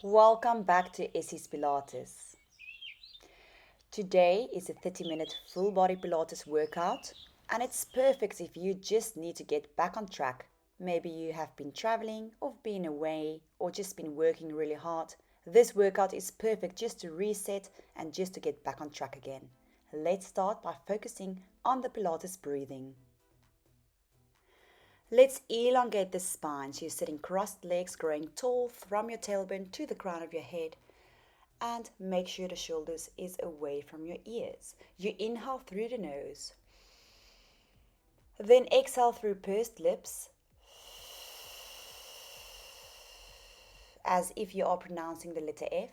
Welcome back to Essie's Pilates. Today is a 30-minute full body Pilates workout, and it's perfect if you just need to get back on track. Maybe you have been traveling or been away or just been working really hard. This workout is perfect just to reset and just to get back on track again. Let's start by focusing on the Pilates breathing. Let's elongate the spine so you're sitting crossed legs, growing tall from your tailbone to the crown of your head. And make sure the shoulders is away from your ears. You inhale through the nose. Then exhale through pursed lips, as if you are pronouncing the letter F.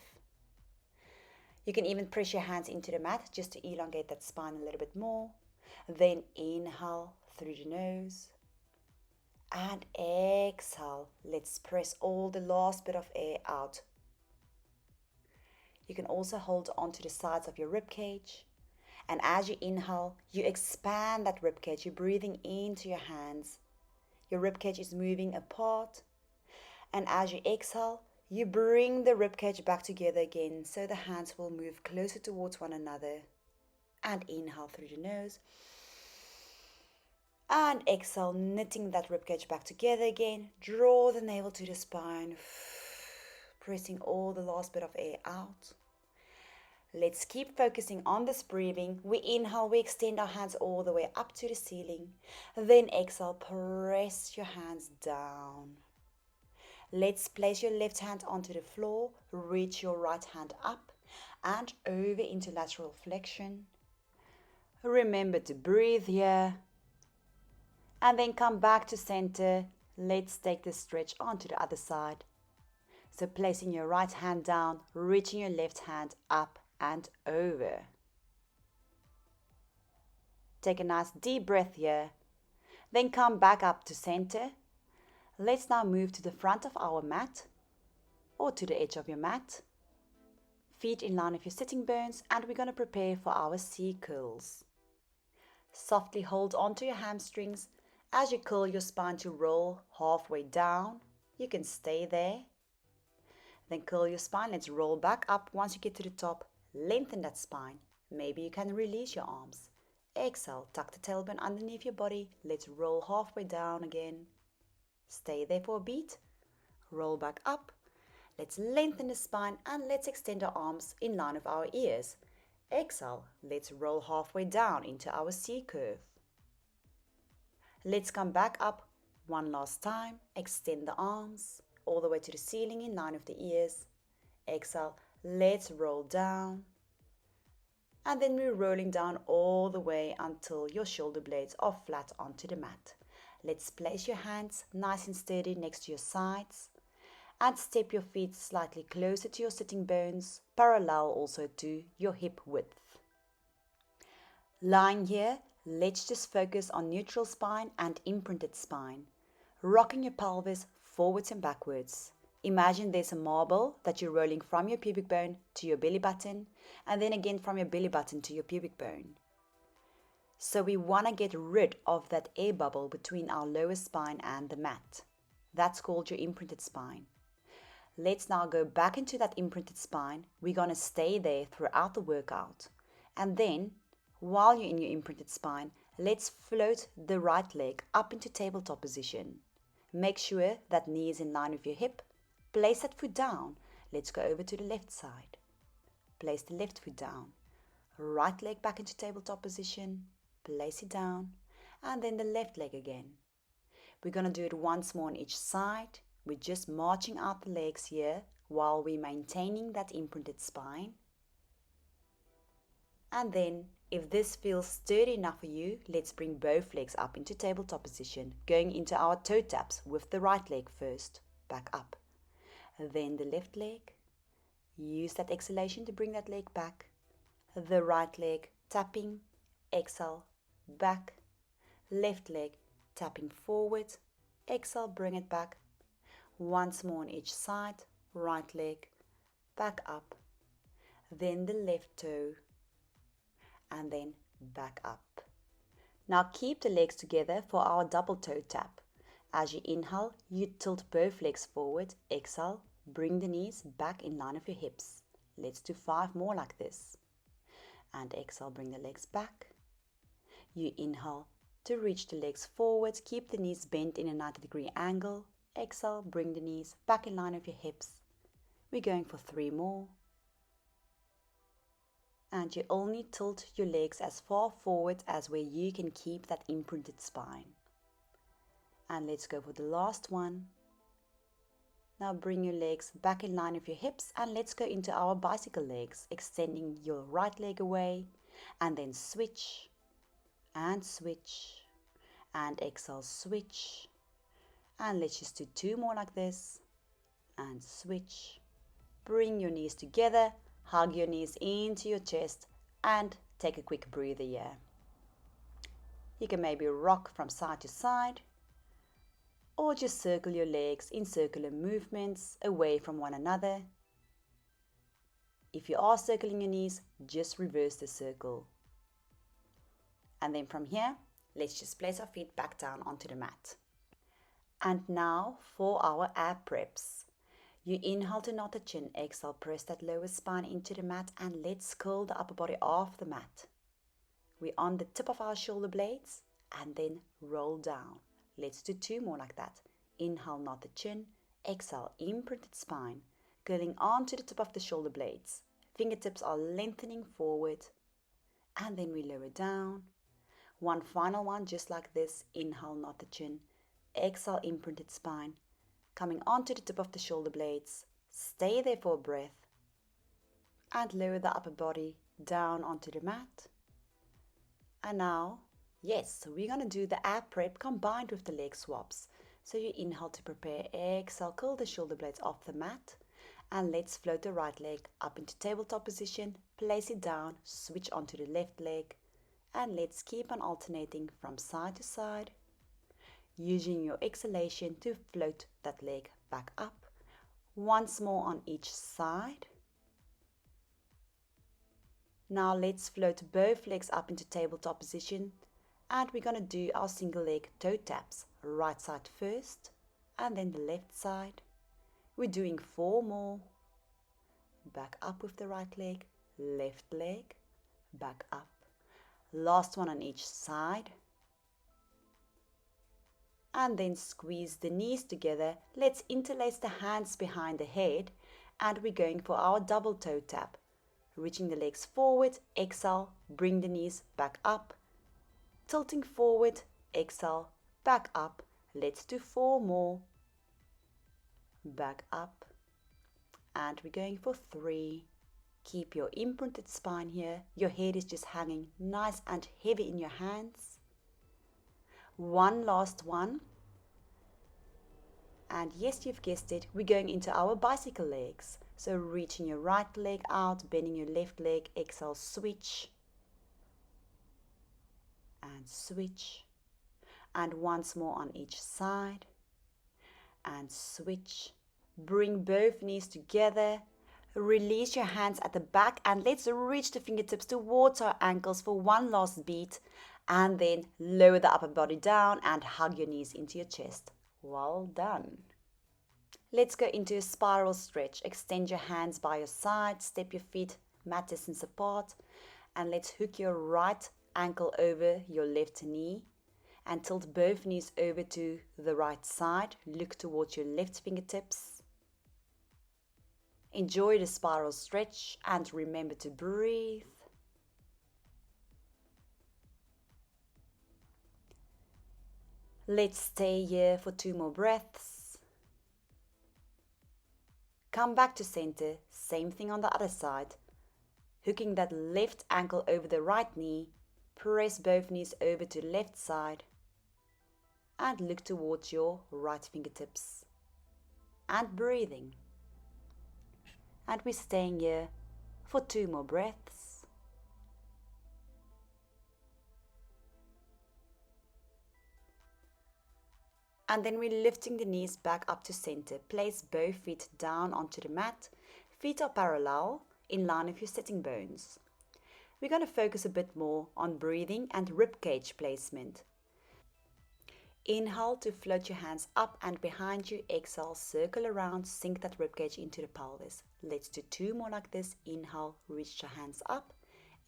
You can even press your hands into the mat just to elongate that spine a little bit more. Then inhale through the nose. And exhale. Let's press all the last bit of air out. You can also hold onto the sides of your rib cage. And as you inhale, you expand that rib cage. You're breathing into your hands. Your rib cage is moving apart. And as you exhale, you bring the rib cage back together again so the hands will move closer towards one another. And inhale through the nose. And exhale, knitting that ribcage back together again. Draw the navel to the spine, pressing all the last bit of air out. Let's keep focusing on this breathing. We inhale, we extend our hands all the way up to the ceiling. Then exhale, press your hands down. Let's place your left hand onto the floor, reach your right hand up and over into lateral flexion. Remember to breathe here. And then come back to center. Let's take the stretch onto the other side. So placing your right hand down, reaching your left hand up and over. Take a nice deep breath here. Then come back up to center. Let's now move to the front of our mat or to the edge of your mat. Feet in line with your sitting bones, and we're going to prepare for our C curls. Softly hold onto your hamstrings. As you curl your spine to roll halfway down, you can stay there. Then curl your spine. Let's roll back up. Once you get to the top, lengthen that spine. Maybe you can release your arms. Exhale, tuck the tailbone underneath your body. Let's roll halfway down again. Stay there for a beat. Roll back up. Let's lengthen the spine and let's extend our arms in line with our ears. Exhale, let's roll halfway down into our C curve. Let's come back up one last time. Extend the arms all the way to the ceiling in line with the ears. Exhale, let's roll down. And then we're rolling down all the way until your shoulder blades are flat onto the mat. Let's place your hands nice and sturdy next to your sides. And step your feet slightly closer to your sitting bones, parallel also to your hip width. Lying here, let's just focus on neutral spine and imprinted spine. Rocking your pelvis forwards and backwards. Imagine there's a marble that you're rolling from your pubic bone to your belly button, and then again from your belly button to your pubic bone. So we want to get rid of that air bubble between our lower spine and the mat. That's called your imprinted spine. Let's now go back into that imprinted spine. We're going to stay there throughout the workout. And then, while you're in your imprinted spine, let's float the right leg up into tabletop position. Make sure that knee is in line with your hip. Place that foot down. Let's go over to the left side. Place the left foot down. Right leg back into tabletop position. Place it down. And then the left leg again. We're going to do it once more on each side. We're just marching out the legs here while we're maintaining that imprinted spine. And then, if this feels sturdy enough for you, let's bring both legs up into tabletop position, going into our toe taps with the right leg first, back up. Then the left leg. Use that exhalation to bring that leg back. The right leg tapping, exhale, back. Left leg tapping forward, exhale, bring it back. Once more on each side, right leg, back up, then the left toe, and then back up. Now keep the legs together for our double toe tap. As you inhale, you tilt both legs forward, exhale, bring the knees back in line of your hips. Let's do 5 more like this. And exhale, bring the legs back. You inhale to reach the legs forward, keep the knees bent in a 90-degree angle. Exhale, bring the knees back in line of your hips. We're going for 3 more. And you only tilt your legs as far forward as where you can keep that imprinted spine. And let's go for the last one. Now bring your legs back in line with your hips and let's go into our bicycle legs, extending your right leg away and then switch and switch and exhale, switch. And let's just do 2 more like this and switch. Bring your knees together, hug your knees into your chest and take a quick breather here. You can maybe rock from side to side or just circle your legs in circular movements away from one another. If you are circling your knees, just reverse the circle. And then from here, let's just place our feet back down onto the mat. And now for our ab preps. You inhale to knot the chin, exhale, press that lower spine into the mat and let's curl the upper body off the mat. We're on the tip of our shoulder blades and then roll down. Let's do 2 more like that. Inhale, knot the chin. Exhale, imprinted spine, curling onto the tip of the shoulder blades. Fingertips are lengthening forward. And then we lower down. One final one, just like this. Inhale, knot the chin. Exhale, imprinted spine, coming onto the tip of the shoulder blades. Stay there for a breath. And lower the upper body down onto the mat. And now, yes, so we're going to do the ab prep combined with the leg swaps. So you inhale to prepare, exhale, curl the shoulder blades off the mat. And let's float the right leg up into tabletop position, place it down, switch onto the left leg. And let's keep on alternating from side to side, using your exhalation to float that leg back up. Once more on each side. Now let's float both legs up into tabletop position. And we're going to do our single leg toe taps. Right side first and then the left side. We're doing 4 more. Back up with the right leg, left leg, back up. Last one on each side. And then squeeze the knees together. Let's interlace the hands behind the head and we're going for our double toe tap. Reaching the legs forward, exhale, bring the knees back up. Tilting forward, exhale, back up. Let's do 4 more. Back up. And we're going for 3. Keep your imprinted spine here. Your head is just hanging nice and heavy in your hands. One last one. And yes, you've guessed it, we're going into our bicycle legs. So reaching your right leg out, bending your left leg, exhale, switch. And switch. And once more on each side. And switch. Bring both knees together. Release your hands at the back and let's reach the fingertips towards our ankles for one last beat. And then lower the upper body down and hug your knees into your chest. Well done. Let's go into a spiral stretch. Extend your hands by your side. Step your feet mat distance apart. And let's hook your right ankle over your left knee. And tilt both knees over to the right side. Look towards your left fingertips. Enjoy the spiral stretch and remember to breathe. Let's stay here for 2 more breaths. Come back to center. Same thing on the other side. Hooking that left ankle over the right knee. Press both knees over to the left side. And look towards your right fingertips. And breathing. And we're staying here for 2 more breaths. And then we're lifting the knees back up to center. Place both feet down onto the mat. Feet are parallel, in line with your sitting bones. We're going to focus a bit more on breathing and rib cage placement. Inhale to float your hands up and behind you. Exhale, circle around, sink that ribcage into the pelvis. Let's do 2 more like this. Inhale, reach your hands up.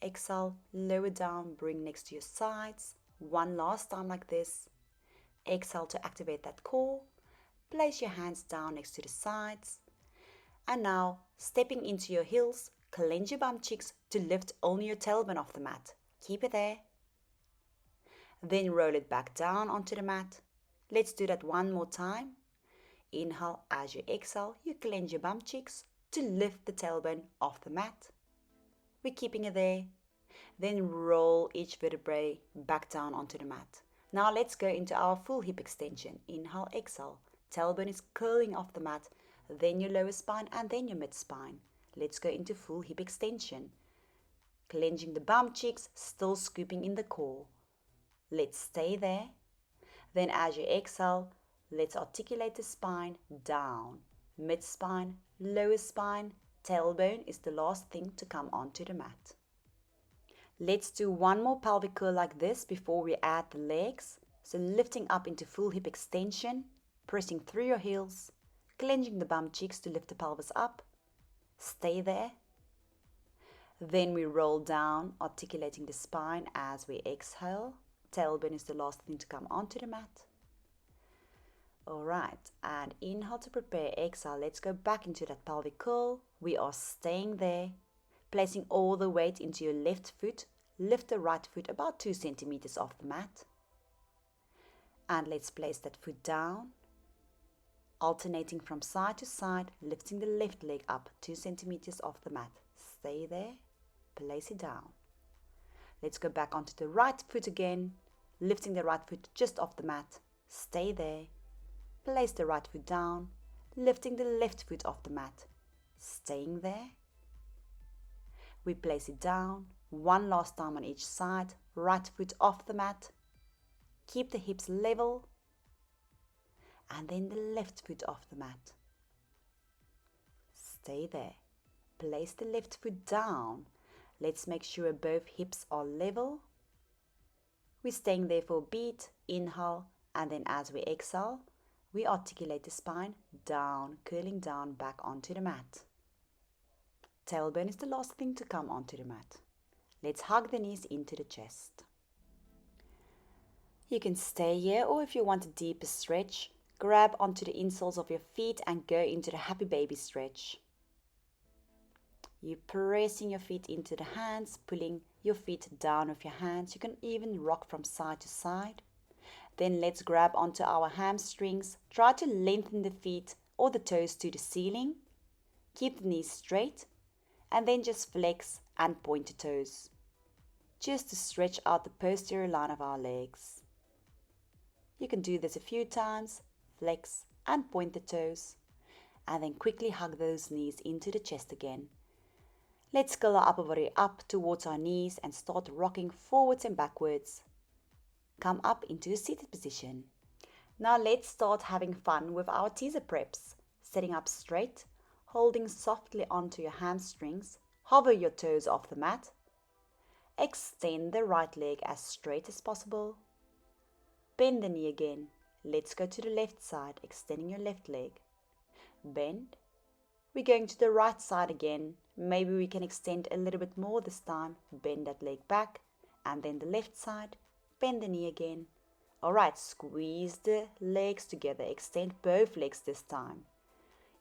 Exhale, lower down, bring next to your sides. 1 last time like this. Exhale to activate that core. Place your hands down next to the sides. And now, stepping into your heels, clench your bum cheeks to lift only your tailbone off the mat. Keep it there. Then roll it back down onto the mat. Let's do that 1 more time. Inhale, as you exhale, you clench your bum cheeks to lift the tailbone off the mat. We're keeping it there. Then roll each vertebrae back down onto the mat. Now let's go into our full hip extension. Inhale, exhale. Tailbone is curling off the mat, then your lower spine and then your mid spine. Let's go into full hip extension. Clenching the bum cheeks, still scooping in the core. Let's stay there. Then as you exhale, let's articulate the spine down. Mid spine, lower spine, tailbone is the last thing to come onto the mat. Let's do 1 more pelvic curl like this before we add the legs. So lifting up into full hip extension, pressing through your heels, clenching the bum cheeks to lift the pelvis up. Stay there. Then we roll down, articulating the spine as we exhale. Tailbone is the last thing to come onto the mat. Alright, and inhale to prepare. Exhale, let's go back into that pelvic curl. We are staying there, placing all the weight into your left foot. Lift the right foot about 2 centimeters off the mat. And let's place that foot down, alternating from side to side, lifting the left leg up 2 centimeters off the mat. Stay there, place it down. Let's go back onto the right foot again, lifting the right foot just off the mat. Stay there. Place the right foot down, lifting the left foot off the mat. Staying there. We place it down, 1 last time on each side, right foot off the mat. Keep the hips level. And then the left foot off the mat. Stay there. Place the left foot down. Let's make sure both hips are level. We're staying there for a beat. Inhale, and then as we exhale, we articulate the spine down, curling down back onto the mat. Tailbone is the last thing to come onto the mat. Let's hug the knees into the chest. You can stay here, or if you want a deeper stretch, grab onto the insoles of your feet and go into the happy baby stretch. You're pressing your feet into the hands, pulling your feet down with your hands. You can even rock from side to side. Then let's grab onto our hamstrings. Try to lengthen the feet or the toes to the ceiling. Keep the knees straight. And then just flex and point the toes. Just to stretch out the posterior line of our legs. You can do this a few times. Flex and point the toes. And then quickly hug those knees into the chest again. Let's curl our upper body up towards our knees and start rocking forwards and backwards. Come up into a seated position. Now let's start having fun with our teaser preps. Sitting up straight, holding softly onto your hamstrings, hover your toes off the mat. Extend the right leg as straight as possible. Bend the knee again. Let's go to the left side, extending your left leg. Bend. We're going to the right side again. Maybe we can extend a little bit more this time. Bend that leg back. And then the left side. Bend the knee again. Alright, squeeze the legs together. Extend both legs this time.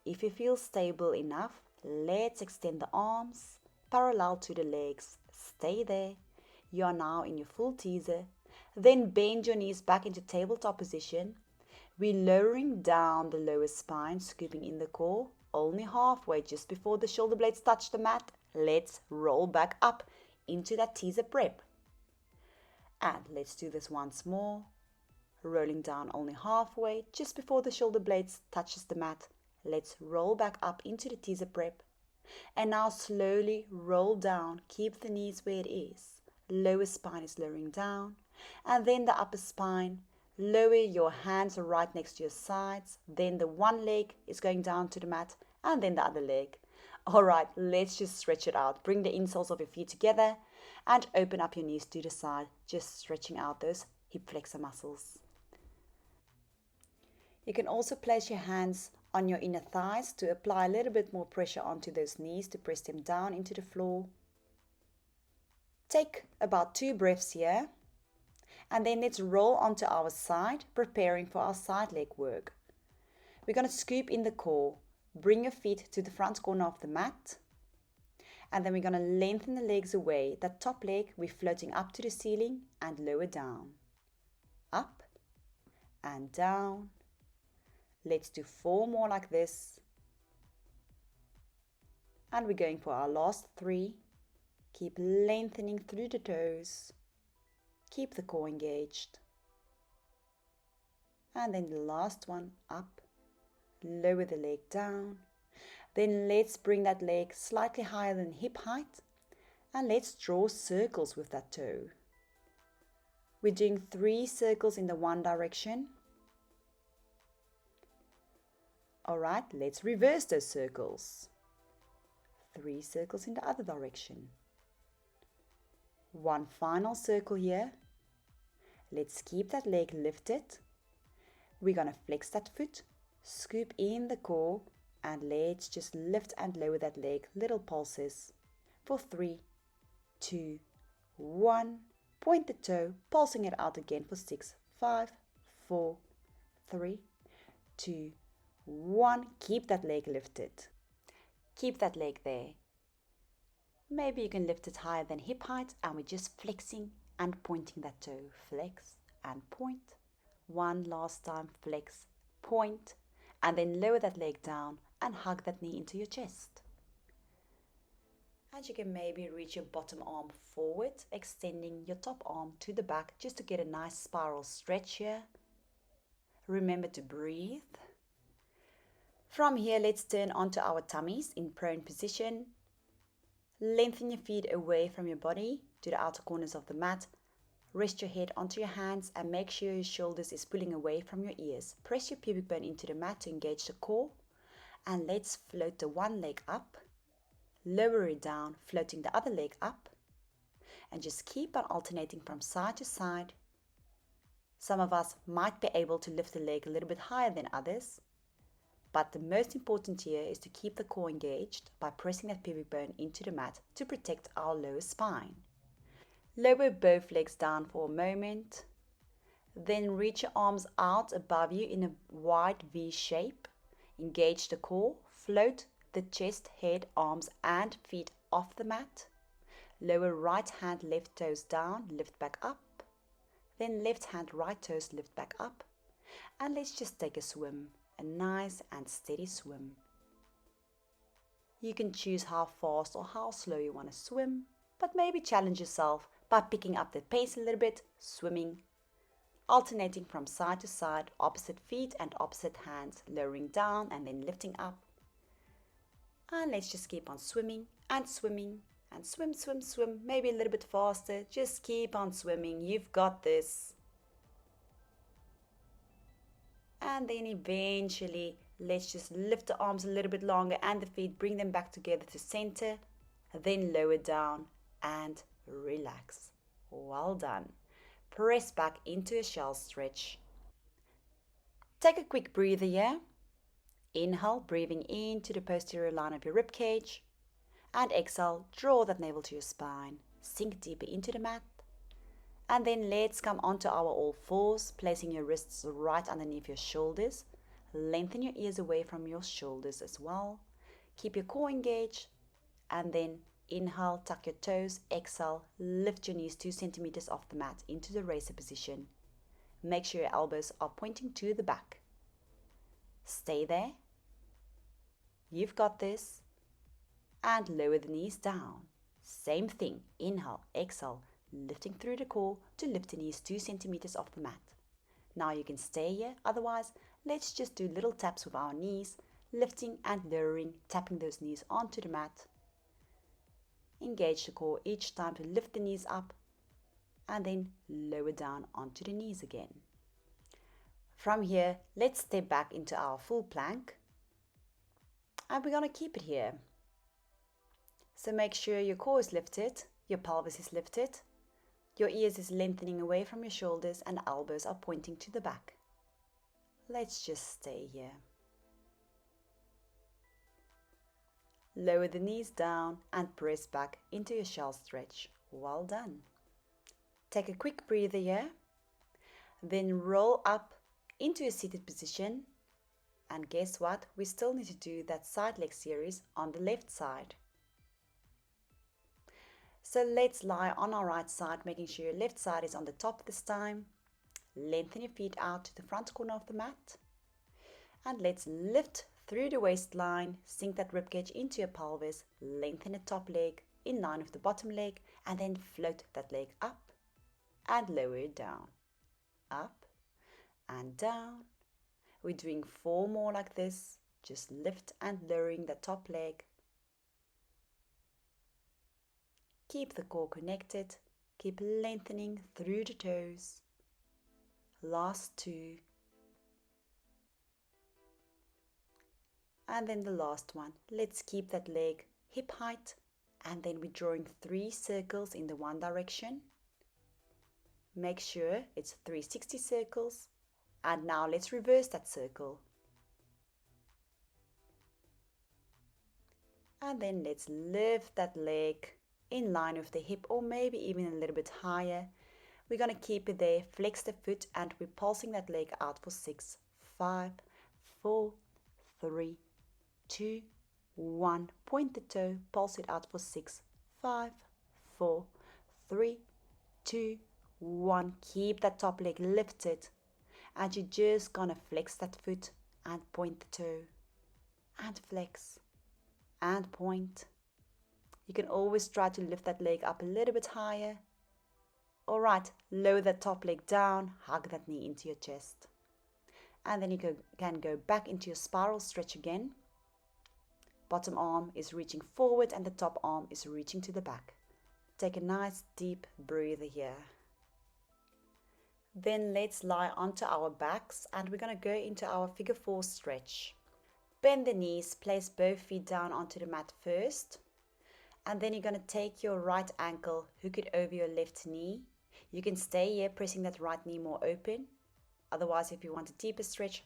If you feel stable enough, let's extend the arms parallel to the legs. Stay there. You are now in your full teaser. Then bend your knees back into tabletop position. We're lowering down the lower spine, scooping in the core. Only halfway, just before the shoulder blades touch the mat. Let's roll back up into that teaser prep. And let's do this once more. Rolling down only halfway, just before the shoulder blades touches the mat. Let's roll back up into the teaser prep. And now slowly roll down. Keep the knees where it is. Lower spine is lowering down. And then the upper spine. Lower your hands right next to your sides. Then the one leg is going down to the mat. And then the other leg. Alright, let's just stretch it out. Bring the insoles of your feet together. And open up your knees to the side. Just stretching out those hip flexor muscles. You can also place your hands on your inner thighs to apply a little bit more pressure onto those knees to press them down into the floor. Take about 2 breaths here, and then let's roll onto our side, preparing for our side leg work. We're going to scoop in the core, bring your feet to the front corner of the mat, and then we're going to lengthen the legs away. That top leg, we're floating up to the ceiling and lower down. Up and down. Let's do 4 more like this. And we're going for our last 3. Keep lengthening through the toes. Keep the core engaged. And then the last one, up. Lower the leg down. Then let's bring that leg slightly higher than hip height. And let's draw circles with that toe. We're doing 3 circles in the one direction. Alright, let's reverse those circles. 3 circles in the other direction. One final circle here. Let's keep that leg lifted. We're going to flex that foot, scoop in the core, and let's just lift and lower that leg, little pulses. For 3, 2, 1. Point the toe, pulsing it out again for 6, 5, 4, 3, 2, 1. Keep that leg lifted. Keep that leg there. Maybe you can lift it higher than hip height, and we're just flexing and pointing that toe. Flex and point. One last time, flex, point, and then lower that leg down and hug that knee into your chest. And you can maybe reach your bottom arm forward, extending your top arm to the back just to get a nice spiral stretch here. Remember to breathe. From here, let's turn onto our tummies in prone position. Lengthen your feet away from your body to the outer corners of the mat. Rest your head onto your hands and make sure your shoulders is pulling away from your ears. Press your pubic bone into the mat to engage the core. And let's float the one leg up. Lower it down, floating the other leg up. And just keep on alternating from side to side. Some of us might be able to lift the leg a little bit higher than others. But the most important here is to keep the core engaged by pressing that pubic bone into the mat to protect our lower spine. Lower both legs down for a moment. Then reach your arms out above you in a wide V shape. Engage the core. Float the chest, head, arms and feet off the mat. Lower right hand, left toes down, lift back up. Then left hand, right toes, lift back up. And let's just take a swim. A nice and steady swim. You can choose how fast or how slow you want to swim, but maybe challenge yourself by picking up the pace a little bit, swimming, alternating from side to side, opposite feet and opposite hands, lowering down and then lifting up. And let's just keep on swimming and swimming and swim, swim, swim, maybe a little bit faster. Just keep on swimming. You've got this. And then eventually, let's just lift the arms a little bit longer and the feet, bring them back together to center, then lower down and relax. Well done. Press back into a shell stretch. Take a quick breather here. Inhale, breathing into the posterior line of your rib cage. And exhale, draw that navel to your spine. Sink deeper into the mat. And then let's come onto our all fours, placing your wrists right underneath your shoulders. Lengthen your ears away from your shoulders as well. Keep your core engaged. And then inhale, tuck your toes. Exhale, lift your knees 2 centimeters off the mat into the racer position. Make sure your elbows are pointing to the back. Stay there. You've got this. And lower the knees down. Same thing. Inhale, exhale. Lifting through the core to lift the knees 2 centimeters off the mat. Now you can stay here, otherwise let's just do little taps with our knees, lifting and lowering, tapping those knees onto the mat. Engage the core each time to lift the knees up and then lower down onto the knees again. From here, let's step back into our full plank and we're going to keep it here. So make sure your core is lifted, your pelvis is lifted. Your ears is lengthening away from your shoulders and elbows are pointing to the back. Let's just stay here. Lower the knees down and press back into your shell stretch. Well done. Take a quick breather here. Then roll up into a seated position. And guess what? We still need to do that side leg series on the left side. So let's lie on our right side, making sure your left side is on the top this time. Lengthen your feet out to the front corner of the mat. And let's lift through the waistline, sink that ribcage into your pelvis, lengthen the top leg in line with the bottom leg, and then float that leg up and lower it down. Up and down. We're doing 4 more like this, just lift and lowering the top leg. Keep the core connected, keep lengthening through the toes. Last 2. And then the last one. Let's keep that leg hip height, and then we're drawing 3 circles in the one direction. Make sure it's 360 circles. And now let's reverse that circle. And then let's lift that leg in line with the hip, or maybe even a little bit higher. We're going to keep it there, flex the foot, and we're pulsing that leg out for 6, 5, 4, 3, 2, 1. Point the toe, pulse it out for 6, 5, 4, 3, 2, 1. Keep that top leg lifted. And you're just gonna flex that foot and point the toe and flex and point. You can always try to lift that leg up a little bit higher. Alright, lower that top leg down, hug that knee into your chest. And then you can go back into your spiral stretch again. Bottom arm is reaching forward and the top arm is reaching to the back. Take a nice deep breather here. Then let's lie onto our backs and we're going to go into our figure 4 stretch. Bend the knees, place both feet down onto the mat first. And then you're going to take your right ankle, hook it over your left knee. You can stay here pressing that right knee more open. Otherwise, if you want a deeper stretch,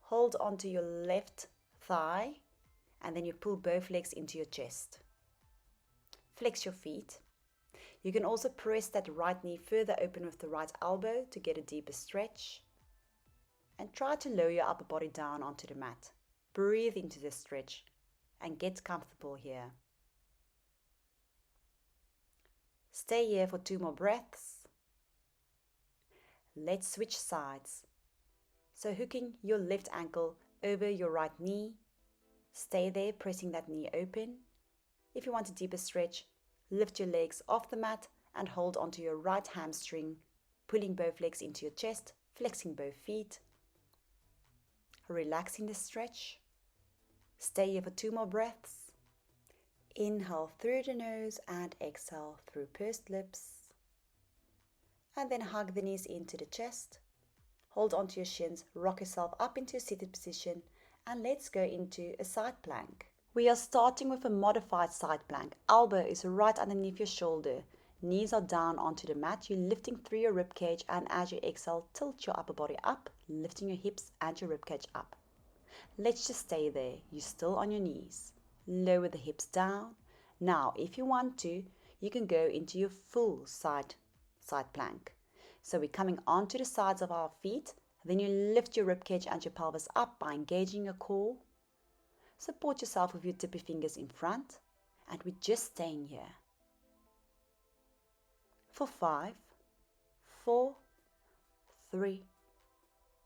hold onto your left thigh and then you pull both legs into your chest. Flex your feet. You can also press that right knee further open with the right elbow to get a deeper stretch. And try to lower your upper body down onto the mat. Breathe into the stretch and get comfortable here. Stay here for 2 more breaths. Let's switch sides. So hooking your left ankle over your right knee. Stay there pressing that knee open. If you want a deeper stretch, lift your legs off the mat and hold onto your right hamstring, pulling both legs into your chest, flexing both feet. Relaxing the stretch. Stay here for 2 more breaths. Inhale through the nose and exhale through pursed lips. And then hug the knees into the chest. Hold onto your shins, rock yourself up into a seated position, and let's go into a side plank. We are starting with a modified side plank. Elbow is right underneath your shoulder. Knees are down onto the mat. You're lifting through your rib cage, and as you exhale, tilt your upper body up, lifting your hips and your rib cage up. Let's just stay there. You're still on your knees. Lower the hips down. Now, if you want to, you can go into your full side plank. So we're coming onto the sides of our feet. Then you lift your rib cage and your pelvis up by engaging your core. Support yourself with your tippy fingers in front, and we're just staying here. For 5, 4, 3,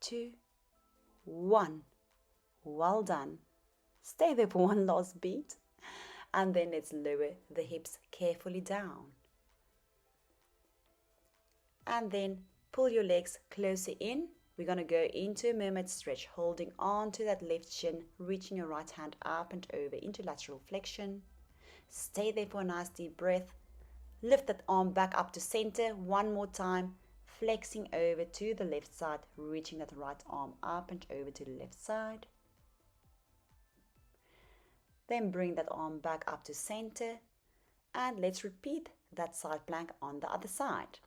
2, 1. Well done. Stay there for one last beat, and then let's lower the hips carefully down. And then pull your legs closer in. We're going to go into a mermaid stretch, holding on to that left shin, reaching your right hand up and over into lateral flexion. Stay there for a nice deep breath. Lift that arm back up to center one more time, flexing over to the left side, reaching that right arm up and over to the left side. Then bring that arm back up to center, and let's repeat that side plank on the other side.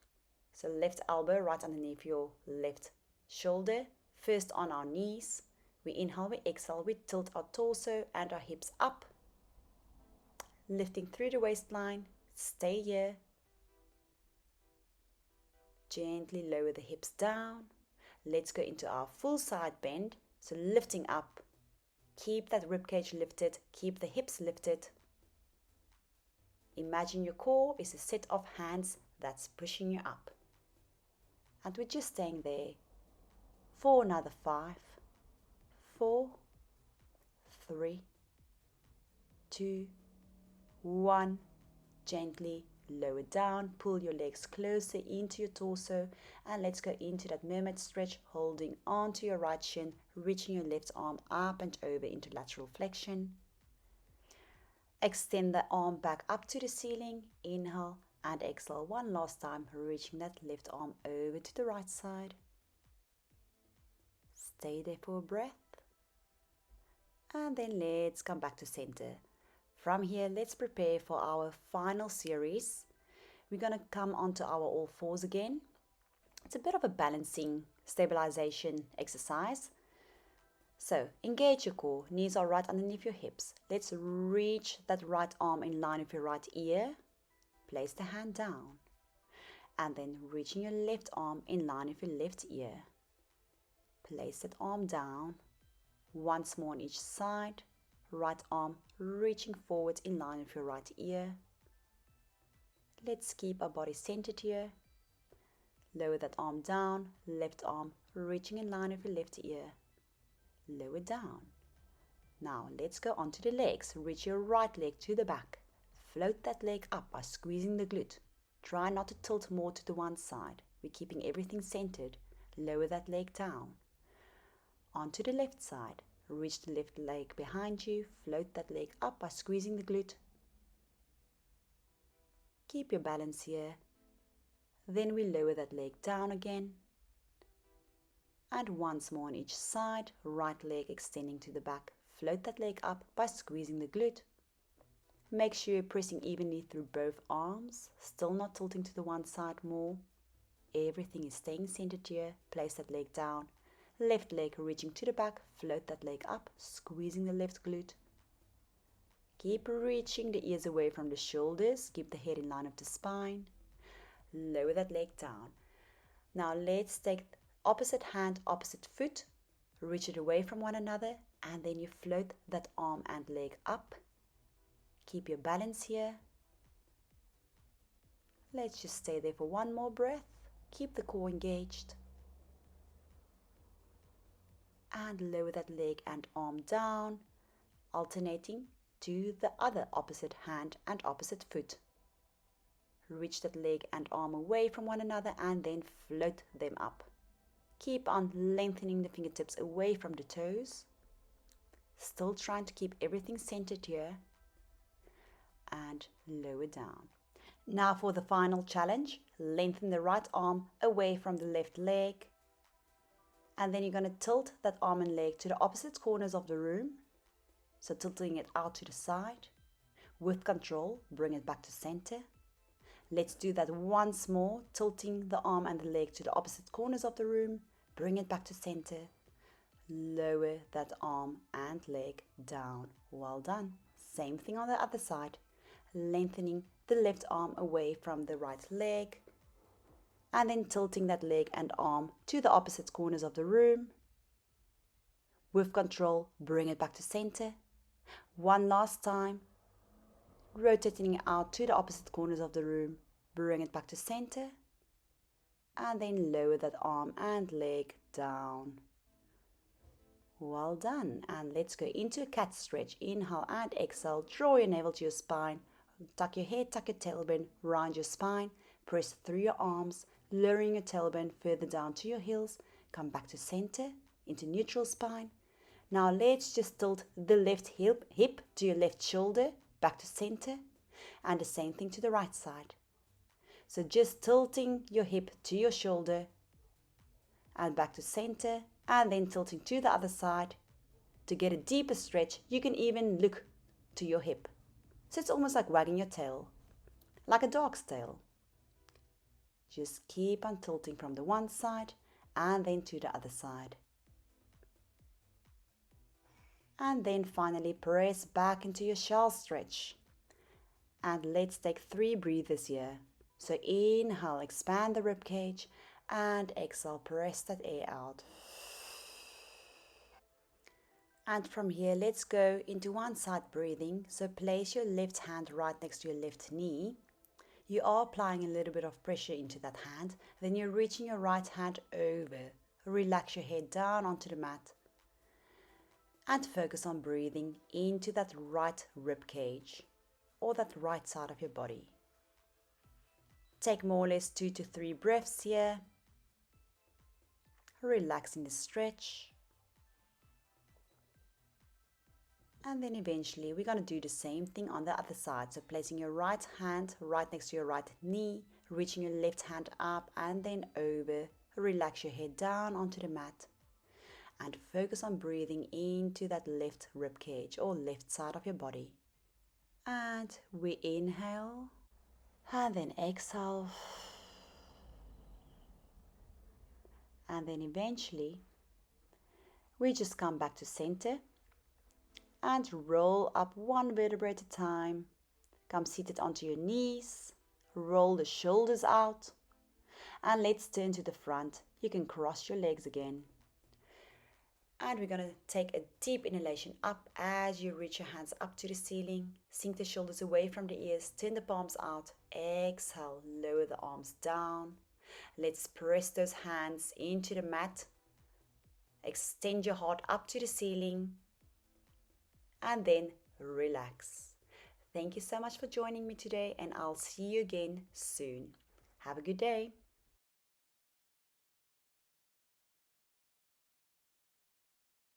So left elbow right underneath your left shoulder, First on our knees, we inhale, we exhale, we tilt our torso and our hips up, lifting through the waistline. Stay here. Gently lower the hips down. Let's go into our full side bend. So lifting up, keep that ribcage lifted, keep the hips lifted. Imagine your core is a set of hands that's pushing you up. And we're just staying there for another 5, 4, 3, 2, 1. Gently lower down, pull your legs closer into your torso, and let's go into that mermaid stretch, holding onto your right shin, reaching your left arm up and over into lateral flexion. Extend the arm back up to the ceiling. Inhale and exhale one last time, reaching that left arm over to the right side. Stay there for a breath. And then let's come back to center. From here, let's prepare for our final series. We're going to come onto our all fours again. It's a bit of a balancing stabilization exercise. So engage your core, knees are right underneath your hips. Let's reach that right arm in line with your right ear. Place the hand down. And then reaching your left arm in line with your left ear. Place that arm down. Once more on each side. Right arm reaching forward in line with your right ear. Let's keep our body centered here. Lower that arm down. Left arm reaching in line with your left ear. Lower down. Now let's go onto the legs. Reach your right leg to the back. Float that leg up by squeezing the glute. Try not to tilt more to the one side. We're keeping everything centered. Lower that leg down. Onto the left side. Reach the left leg behind you. Float that leg up by squeezing the glute. Keep your balance here. Then we lower that leg down again. And once more on each side, right leg extending to the back. Float that leg up by squeezing the glute. Make sure you're pressing evenly through both arms, still not tilting to the one side more. Everything is staying centered here. Place that leg down. Left leg reaching to the back. Float that leg up, squeezing the left glute. Keep reaching the ears away from the shoulders. Keep the head in line with the spine. Lower that leg down. Now let's take opposite hand, opposite foot, reach it away from one another, and then you float that arm and leg up. Keep your balance here. Let's just stay there for one more breath. Keep the core engaged. And lower that leg and arm down, alternating to the other opposite hand and opposite foot. Reach that leg and arm away from one another and then float them up. Keep on lengthening the fingertips away from the toes. Still trying to keep everything centered here. And lower down. Now for the final challenge. Lengthen the right arm away from the left leg. And then you're going to tilt that arm and leg to the opposite corners of the room. So tilting it out to the side. With control, bring it back to center. Let's do that once more, tilting the arm and the leg to the opposite corners of the room. Bring it back to center. Lower that arm and leg down. Well done. Same thing on the other side. Lengthening the left arm away from the right leg. And then tilting that leg and arm to the opposite corners of the room. With control, bring it back to center. One last time. Rotating it out to the opposite corners of the room. Bring it back to center. And then lower that arm and leg down. Well done. And let's go into a cat stretch. Inhale and exhale. Draw your navel to your spine. Tuck your head, tuck your tailbone, round your spine. Press through your arms, lowering your tailbone further down to your heels. Come back to center, into neutral spine. Now let's just tilt the left hip to your left shoulder, back to center. And the same thing to the right side. So just tilting your hip to your shoulder and back to center, and then tilting to the other side. To get a deeper stretch, you can even look to your hip. So it's almost like wagging your tail, like a dog's tail. Just keep on tilting from the one side and then to the other side. And then finally press back into your shell stretch. And let's take 3 breathers here. So inhale, expand the rib cage, and exhale, press that air out. And from here, let's go into one side breathing. So place your left hand right next to your left knee. You are applying a little bit of pressure into that hand. Then you're reaching your right hand over. Relax your head down onto the mat. And focus on breathing into that right rib cage or that right side of your body. Take more or less 2 to 3 breaths here. Relaxing the stretch. And then eventually we're going to do the same thing on the other side. So placing your right hand right next to your right knee, reaching your left hand up and then over. Relax your head down onto the mat. And focus on breathing into that left rib cage or left side of your body. And we inhale and then exhale. And then eventually we just come back to center. And roll up one vertebra at a time. Come seated onto your knees. Roll the shoulders out. And let's turn to the front. You can cross your legs again. And we're going to take a deep inhalation up as you reach your hands up to the ceiling. Sink the shoulders away from the ears. Turn the palms out. Exhale. Lower the arms down. Let's press those hands into the mat. Extend your heart up to the ceiling. And then relax. Thank you so much for joining me today, and I'll see you again soon. Have a good day.